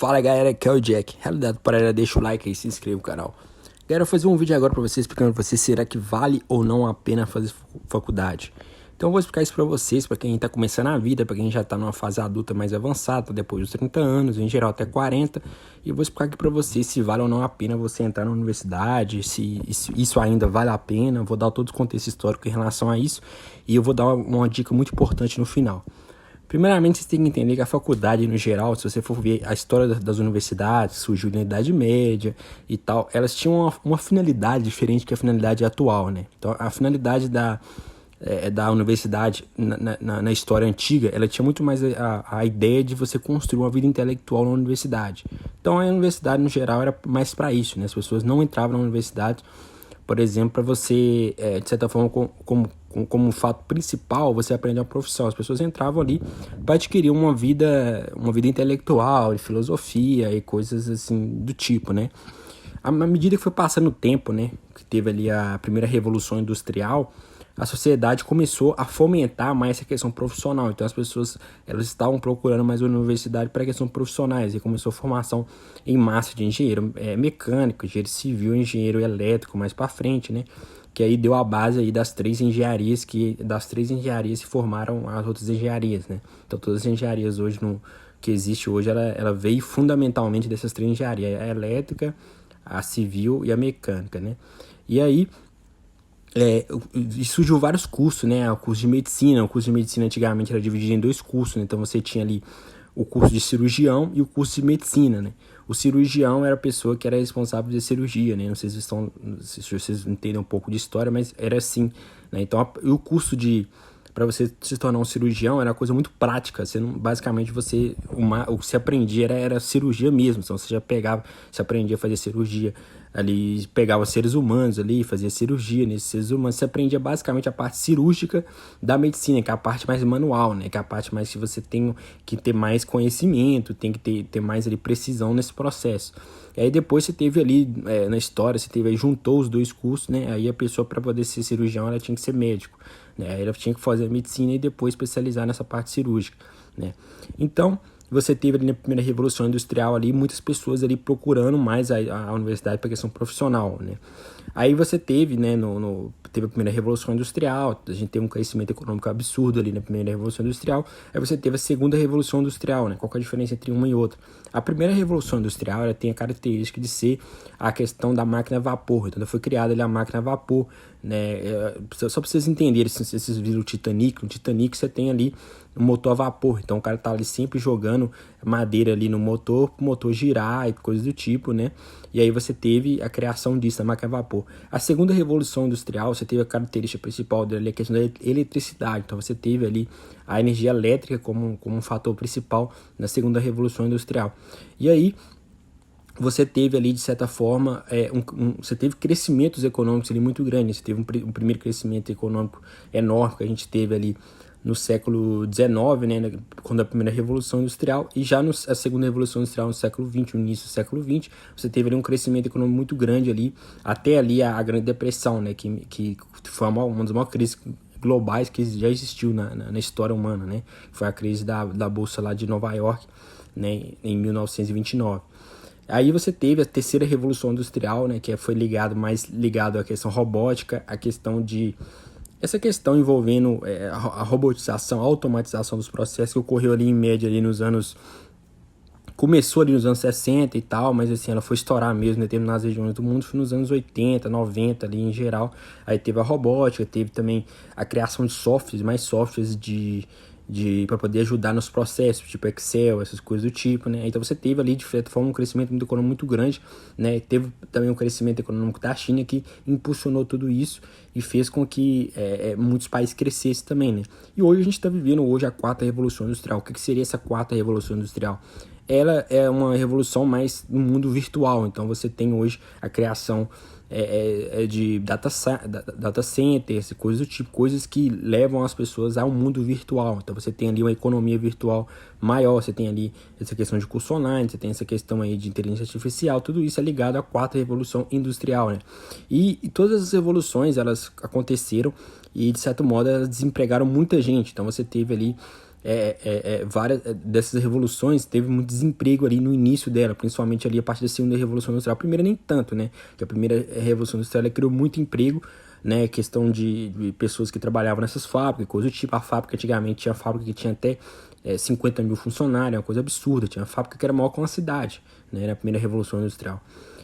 Fala galera, aqui é o Jack. Realidade paralela, deixa o like aí, se inscreva no canal. Galera, eu vou fazer um vídeo agora pra vocês explicando pra vocês será que vale ou não a pena fazer faculdade. Então eu vou explicar isso pra vocês, pra quem tá começando a vida, pra quem já tá numa fase adulta mais avançada, depois dos 30 anos, em geral até 40. E eu vou explicar aqui pra vocês se vale ou não a pena você entrar na universidade, se isso ainda vale a pena. Vou dar todo o contexto histórico em relação a isso e eu vou dar uma dica muito importante no final. Primeiramente, você tem que entender que a faculdade, no geral, se você for ver a história das universidades, surgiu na Idade Média e tal, elas tinham uma finalidade diferente que a finalidade atual, né? Então, a finalidade da universidade na história antiga, ela tinha muito mais a ideia de você construir uma vida intelectual na universidade. Então, a universidade, no geral, era mais para isso, né? As pessoas não entravam na universidade, por exemplo, para você, de certa forma, como um fato principal, você aprender uma profissão. As pessoas entravam ali para adquirir uma vida intelectual, de filosofia e coisas assim do tipo, né? À medida que foi passando o tempo, né, que teve ali a primeira revolução industrial, a sociedade começou a fomentar mais essa questão profissional. Então as pessoas elas estavam procurando mais universidade para questão profissionais e começou a formação em massa de engenheiro mecânico, engenheiro civil, engenheiro elétrico mais para frente, né? Que aí deu a base aí das três engenharias se formaram as outras engenharias, né? Então todas as engenharias hoje que existe hoje, ela veio fundamentalmente dessas três engenharias, a elétrica, a civil e a mecânica, né? E aí surgiu vários cursos, né? O curso de medicina antigamente era dividido em dois cursos, né? Então você tinha ali o curso de cirurgião e o curso de medicina, né? O cirurgião era a pessoa que era responsável de cirurgia, né? Não sei se vocês entendem um pouco de história, mas era assim, né? Então, o curso para você se tornar um cirurgião era uma coisa muito prática. Basicamente, o que você aprendia era cirurgia mesmo. Então, você aprendia a fazer cirurgia ali, pegava seres humanos ali, fazia cirurgia nesses seres humanos. Você aprendia basicamente a parte cirúrgica da medicina, que é a parte mais manual, né? Que é a parte mais que você tem que ter mais conhecimento, tem que ter mais ali precisão nesse processo. E aí depois você teve ali, na história, juntou os dois cursos, né? Aí a pessoa, para poder ser cirurgião, ela tinha que ser médico, né? Aí ela tinha que fazer medicina e depois especializar nessa parte cirúrgica, né? Então, você teve ali na primeira revolução industrial ali muitas pessoas ali procurando mais a universidade para questão profissional, né? Aí você teve, né, teve a primeira revolução industrial, a gente teve um crescimento econômico absurdo ali na primeira revolução industrial. Aí você teve a segunda revolução industrial, né? Qual que é a diferença entre uma e outra? A primeira revolução industrial, ela tem a característica de ser a questão da máquina a vapor. Então foi criada ali a máquina a vapor, né? Só para vocês entenderem, se vocês viram o Titanic, no Titanic você tem ali um motor a vapor. Então o cara tá ali sempre jogando madeira ali no motor, pro motor girar e coisas do tipo, né? E aí você teve a criação disso, a máquina a vapor. A segunda revolução industrial, você teve a característica principal dela, a questão da eletricidade. Então você teve ali a energia elétrica como um fator principal na segunda revolução industrial. E aí você teve ali, de certa forma, você teve crescimentos econômicos ali muito grandes. Você teve um primeiro crescimento econômico enorme que a gente teve ali no século XIX, né, quando a primeira revolução industrial, e já a segunda revolução industrial no século XX, no início do século XX, você teve ali um crescimento econômico muito grande ali, até ali a Grande Depressão, né, que foi uma das maiores crises globais que já existiu na história humana, né, foi a crise da Bolsa lá de Nova York, né, em 1929. Aí você teve a terceira revolução industrial, né, que foi mais ligado à questão robótica, a questão essa questão envolvendo a robotização, a automatização dos processos, que ocorreu ali em média ali começou ali nos anos 60 e tal, mas assim, ela foi estourar mesmo em determinadas regiões do mundo, foi nos anos 80, 90 ali em geral. Aí teve a robótica, teve também a criação de mais softwares para poder ajudar nos processos, tipo Excel, essas coisas do tipo, né? Então você teve ali, de certa forma, um crescimento muito econômico muito grande, né? Teve também um crescimento econômico da China que impulsionou tudo isso e fez com que muitos países crescessem também, né? E hoje a gente está vivendo a quarta revolução industrial. O que seria essa quarta revolução industrial? Ela é uma revolução mais no mundo virtual. Então você tem hoje a criação de data centers, coisas do tipo, coisas que levam as pessoas ao mundo virtual. Então você tem ali uma economia virtual maior, você tem ali essa questão de curso online, você tem essa questão aí de inteligência artificial, tudo isso é ligado à quarta revolução industrial, né? E todas as revoluções, elas aconteceram e, de certo modo, elas desempregaram muita gente. Então você teve ali várias dessas revoluções teve muito desemprego ali no início dela, principalmente ali a partir da segunda revolução industrial. A primeira nem tanto, né? Que a primeira revolução industrial ela criou muito emprego, né? Questão de pessoas que trabalhavam nessas fábricas, coisa do tipo. A fábrica antigamente tinha fábrica que tinha até 50 mil funcionários, uma coisa absurda. Tinha fábrica que era maior que uma cidade, né? Na primeira revolução industrial.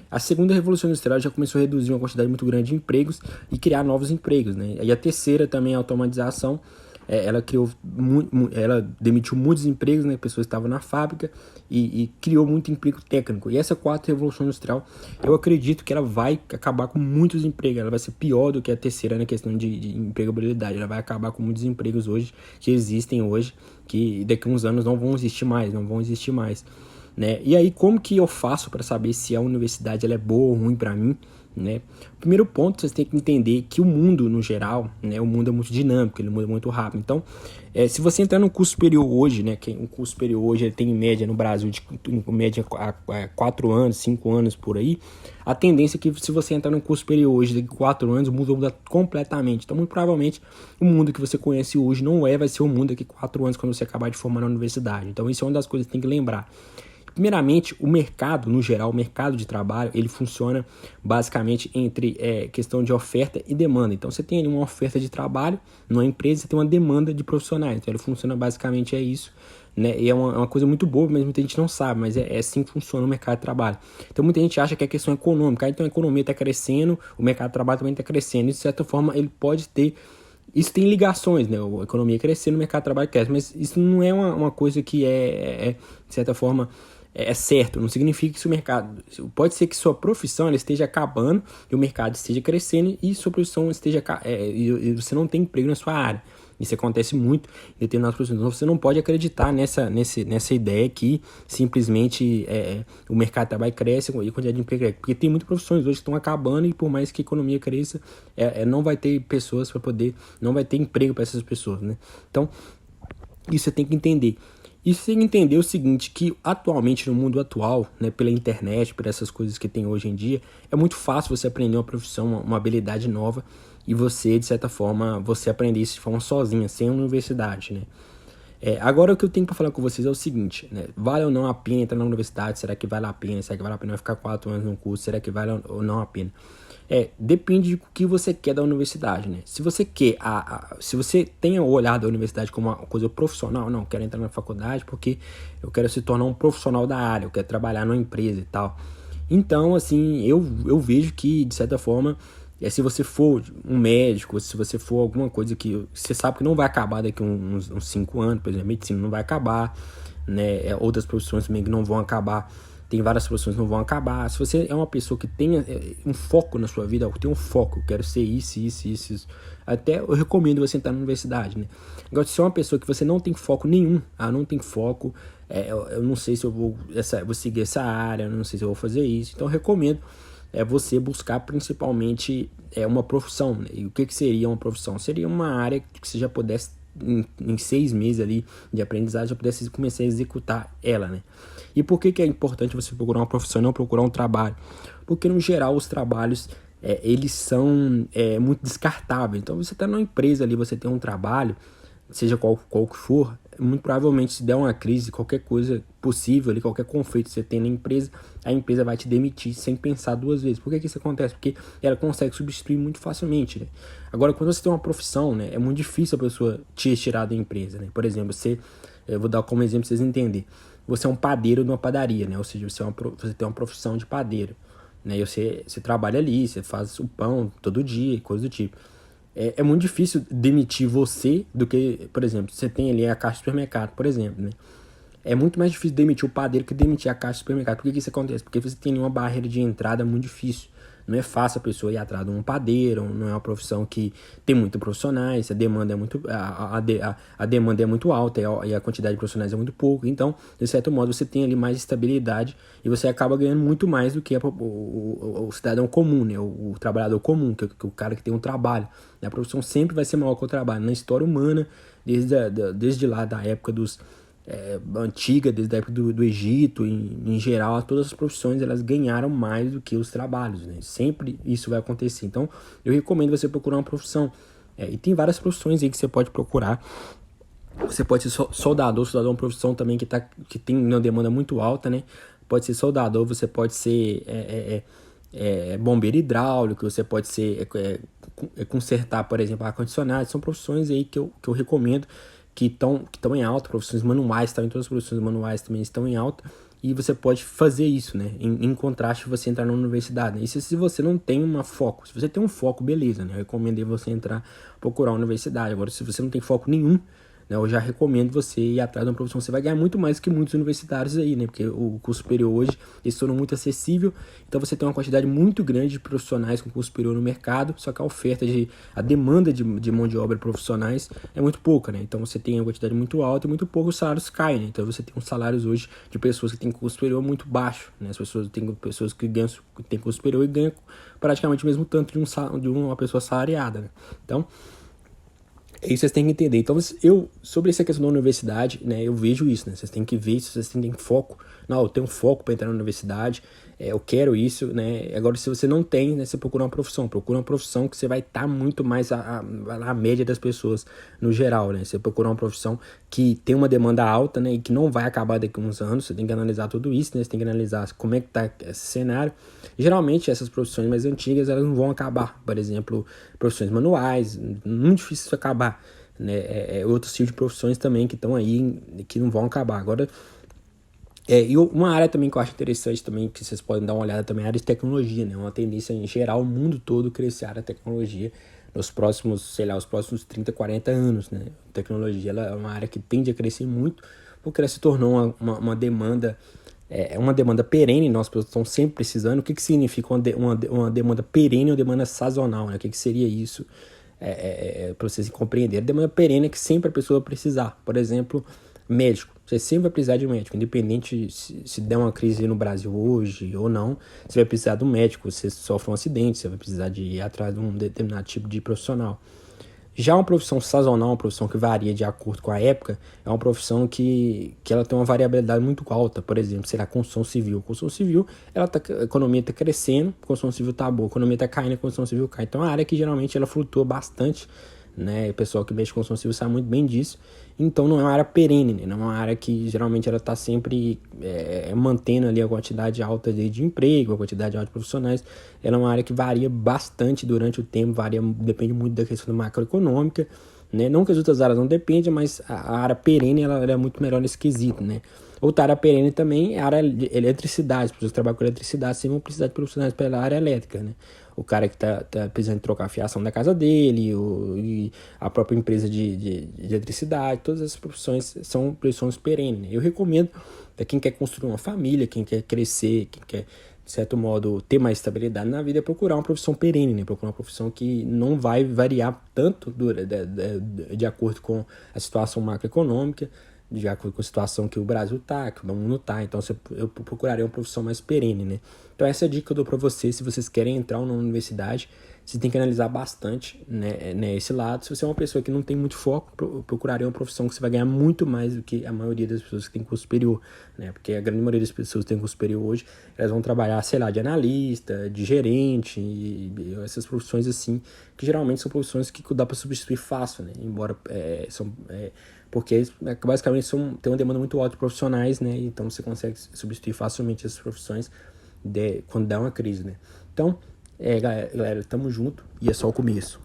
A segunda revolução industrial já começou a reduzir uma quantidade muito grande de empregos e criar novos empregos, né? E a terceira também, a automatização, ela ela demitiu muitos empregos, né? Pessoas que estavam na fábrica e criou muito emprego técnico. E essa quarta revolução industrial, eu acredito que ela vai acabar com muitos empregos. Ela vai ser pior do que a terceira na questão de empregabilidade. Ela vai acabar com muitos empregos hoje que existem hoje, que daqui a uns anos não vão existir mais, né? E aí, como que eu faço para saber se a universidade ela é boa ou ruim para mim, né? Primeiro ponto, vocês têm que entender que o mundo, no geral, né, o mundo é muito dinâmico, ele muda muito rápido. Então, se você entrar no curso superior hoje, né, que um curso superior hoje ele tem em média no Brasil, em média 4 anos, 5 anos por aí, a tendência é que se você entrar no curso superior hoje, daqui a 4 anos, o mundo vai mudar completamente. Então, muito provavelmente, o mundo que você conhece hoje vai ser o mundo daqui a 4 anos, quando você acabar de formar na universidade. Então, isso é uma das coisas que tem que lembrar. Primeiramente, o mercado, no geral, o mercado de trabalho, ele funciona basicamente entre questão de oferta e demanda. Então, você tem ali uma oferta de trabalho numa empresa, você tem uma demanda de profissionais. Então, ele funciona basicamente isso, né? E é uma coisa muito boa, mas muita gente não sabe, mas é assim que funciona o mercado de trabalho. Então, muita gente acha que é questão econômica. Então, a economia está crescendo, o mercado de trabalho também está crescendo. E, de certa forma, ele pode ter... Isso tem ligações, né? A economia crescendo, o mercado de trabalho cresce. Mas isso não é uma coisa que de certa forma... É certo, não significa que seu mercado... Pode ser que sua profissão ela esteja acabando e o mercado esteja crescendo e sua profissão esteja... e você não tem emprego na sua área. Isso acontece muito em determinadas profissões. Então, você não pode acreditar nessa ideia que simplesmente o mercado de trabalho cresce e a quantidade de emprego cresce. Porque tem muitas profissões hoje que estão acabando e por mais que a economia cresça, não vai ter pessoas para poder... Não vai ter emprego para essas pessoas, né? Então, isso você tem que entender. E você tem que entender o seguinte, que atualmente no mundo atual, né, pela internet, por essas coisas que tem hoje em dia, é muito fácil você aprender uma profissão, uma habilidade nova e você, de certa forma, você aprender isso de forma sozinha, sem universidade, né? Agora o que eu tenho para falar com vocês é o seguinte, né? Vale ou não a pena entrar na universidade? Será que vale a pena? Será que vale a pena ficar 4 anos no curso? Será que vale ou não a pena? Depende do que você quer da universidade, né? Se você quer, se você tem o olhar da universidade como uma coisa profissional, não, quero entrar na faculdade porque eu quero se tornar um profissional da área, eu quero trabalhar numa empresa e tal. Então, assim, eu vejo que, de certa forma, se você for um médico, se você for alguma coisa que você sabe que não vai acabar daqui a uns 5 anos, por exemplo, medicina não vai acabar, né? Outras profissões também que não vão acabar. Tem várias profissões que não vão acabar. Se você é uma pessoa que tenha um foco na sua vida, eu tenho um foco, eu quero ser isso. Até eu recomendo você entrar na universidade, né? Agora, se você é uma pessoa que você não tem foco nenhum, não tem foco, eu não sei se eu vou seguir essa área, eu não sei se eu vou fazer isso. Então, eu recomendo você buscar principalmente uma profissão, né? E o que seria uma profissão? Seria uma área que você já pudesse, em 6 meses ali de aprendizagem, já pudesse começar a executar ela, né? E por que é importante você procurar uma profissão e não procurar um trabalho? Porque, no geral, os trabalhos, eles são muito descartáveis. Então, você está numa empresa ali, você tem um trabalho, seja qual que for, muito provavelmente se der uma crise, qualquer coisa possível ali, qualquer conflito que você tem na empresa, a empresa vai te demitir sem pensar 2 vezes. Por que isso acontece? Porque ela consegue substituir muito facilmente, né? Agora, quando você tem uma profissão, né, é muito difícil a pessoa te tirar da empresa, né? Por exemplo, eu vou dar como exemplo para vocês entenderem. Você é um padeiro numa padaria, né? Ou seja, você tem uma profissão de padeiro, né? E você trabalha ali, você faz o pão todo dia, coisa do tipo. É muito difícil demitir você do que, por exemplo, você tem ali a caixa de supermercado, por exemplo, né? É muito mais difícil demitir o padeiro que demitir a caixa de supermercado. Por que isso acontece? Porque você tem uma barreira de entrada muito difícil. Não é fácil a pessoa ir atrás de um padeiro, não é uma profissão que tem muitos profissionais, a demanda é muito, a demanda é muito alta e a quantidade de profissionais é muito pouco. Então, de certo modo, você tem ali mais estabilidade e você acaba ganhando muito mais do que o cidadão comum, né? O trabalhador comum, que é o cara que tem um trabalho. A profissão sempre vai ser maior que o trabalho. Na história humana, desde lá da época antiga, desde a época do Egito, em geral, todas as profissões elas ganharam mais do que os trabalhos, né? Sempre isso vai acontecer. Então, eu recomendo você procurar uma profissão. E tem várias profissões aí que você pode procurar. Você pode ser soldador é uma profissão também que tem uma demanda muito alta, né? Pode ser soldador, você pode ser bombeiro hidráulico, você pode ser consertar, por exemplo, ar-condicionado. São profissões aí que eu recomendo que estão em alta, profissões manuais, também todas as profissões manuais também estão em alta, e você pode fazer isso, né? Em contraste, você entrar na universidade, né? Isso se você não tem um foco. Se você tem um foco, beleza, né? Eu recomendo você procurar uma universidade. Agora, se você não tem foco nenhum, né, eu já recomendo você ir atrás de uma profissão. Você vai ganhar muito mais que muitos universitários aí, né? Porque o curso superior hoje ele se tornou muito acessível. Então você tem uma quantidade muito grande de profissionais com curso superior no mercado. Só que a demanda de mão de obra profissionais é muito pouca, né? Então você tem uma quantidade muito alta e muito pouco os salários caem, né? Então você tem uns salários hoje de pessoas que têm curso superior muito baixo, né? As pessoas têm pessoas que têm curso superior e ganham praticamente o mesmo tanto de uma pessoa salariada, né? Então é isso que vocês têm que entender. Então, sobre essa questão da universidade, né, eu vejo isso, né? Vocês têm que ver se vocês têm foco. Não, eu tenho foco para entrar na universidade, eu quero isso, né? Agora, se você não tem, né, você procura uma profissão. Procura uma profissão que você vai estar muito mais à média das pessoas no geral, né? Você procura uma profissão que tem uma demanda alta, né, e que não vai acabar daqui a uns anos. Você tem que analisar tudo isso, né? Você tem que analisar como é que tá esse cenário. Geralmente, essas profissões mais antigas, elas não vão acabar. Por exemplo, profissões manuais, muito difícil isso acabar, né? Outros tipos de profissões também que estão aí, que não vão acabar. Agora, e uma área também que eu acho interessante também, que vocês podem dar uma olhada também, é a área de tecnologia, né? Uma tendência em geral, o mundo todo crescer a área de tecnologia nos próximos, os próximos 30, 40 anos, né? A tecnologia ela é uma área que tende a crescer muito, porque ela se tornou uma demanda, uma demanda perene, nós estamos sempre precisando. O que significa uma demanda perene ou demanda sazonal, né? O que seria isso? Para vocês compreenderem. Demanda perene é que sempre a pessoa vai precisar. Por exemplo, médico. Você sempre vai precisar de um médico, independente se der uma crise no Brasil hoje ou não, você vai precisar de um médico. Você sofre um acidente, você vai precisar de ir atrás de um determinado tipo de profissional. Já uma profissão sazonal, uma profissão que varia de acordo com a época, é uma profissão que ela tem uma variabilidade muito alta. Por exemplo, será a construção civil. A construção civil, a economia está crescendo, a construção civil está boa, a economia está caindo, a construção civil cai. Então é uma área que geralmente ela flutua bastante, né? O pessoal que mexe com construção civil sabe muito bem disso. Então não é uma área perene, né? Não é uma área que geralmente ela está sempre mantendo ali a quantidade alta de emprego, a quantidade alta de profissionais. Ela é uma área que varia bastante durante o tempo, depende muito da questão macroeconômica, né? Não que as outras áreas não dependam, mas a área perene ela é muito melhor nesse quesito, né? Outra área perene também é a área de eletricidade. As pessoas que trabalham com eletricidade sempre vão precisar de profissionais pela área elétrica, né? O cara que tá precisando trocar a fiação da casa dele, e a própria empresa de eletricidade, todas essas profissões são profissões perenes, né? Eu recomendo para quem quer construir uma família, quem quer crescer, quem quer, de certo modo, ter mais estabilidade na vida, é procurar uma profissão perene, né? Procurar uma profissão que não vai variar tanto de acordo com a situação macroeconômica, de acordo com a situação que o Brasil tá, que o mundo tá. Então eu procuraria uma profissão mais perene, né? Então essa é a dica que eu dou para vocês. Se vocês querem entrar na universidade, você tem que analisar bastante, né, esse lado. Se você é uma pessoa que não tem muito foco, procuraria uma profissão que você vai ganhar muito mais do que a maioria das pessoas que tem curso superior, né? Porque a grande maioria das pessoas que tem curso superior hoje, elas vão trabalhar, sei lá, de analista, de gerente, e essas profissões assim, que geralmente são profissões que dá para substituir fácil, né? Embora porque basicamente tem uma demanda muito alta de profissionais, né? Então você consegue substituir facilmente essas profissões quando dá uma crise, né? Então, galera, tamo junto e é só o começo.